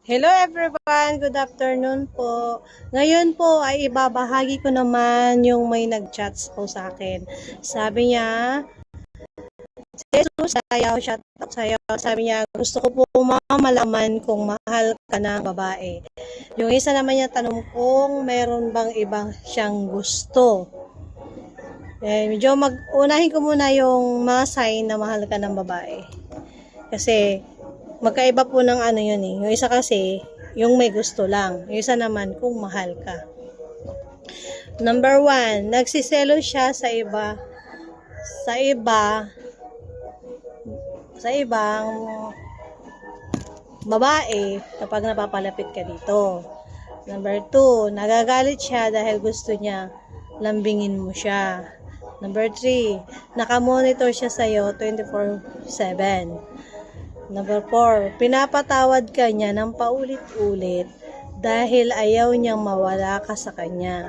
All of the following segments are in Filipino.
Hello everyone, good afternoon po. Ngayon po ay ibabahagi ko naman yung may nag-chats po sa akin. Sabi niya, si Jesus, shout out sa'yo. Sabi niya, gusto ko po malaman kung mahal ka ng babae. Yung isa naman niya tanong kung meron bang ibang siyang gusto. Medyo unahin ko muna yung mga sign na mahal ka ng babae. Kasi magkaiba po ng ano yun eh. Yung isa kasi, yung may gusto lang. Yung isa naman, kung mahal ka. Number 1, nagsiselo siya sa ibang babae kapag napapalapit ka dito. Number 2, nagagalit siya dahil gusto niya lambingin mo siya. Number 3, nakamonitor siya sa'yo 24/7. Number 4, pinapatawad ka niya ng paulit-ulit dahil ayaw niyang mawala ka sa kanya.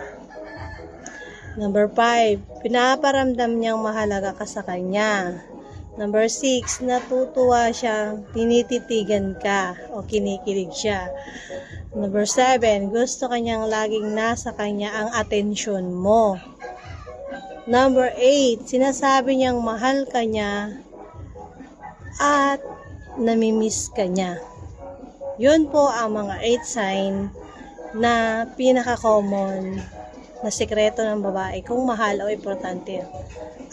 Number 5, pinaparamdam niyang mahalaga ka sa kanya. Number 6, natutuwa siyang tinititigan ka o kinikilig siya. Number 7, gusto kanyang laging nasa kanya ang atensyon mo. Number 8, sinasabi niyang mahal ka niya at namimiss ka niya. Yun po ang mga 8 sign na pinaka-common na sikreto ng babae kung mahal o importante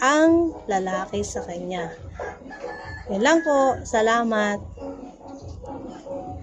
ang lalaki sa kanya. Yun lang po. Salamat.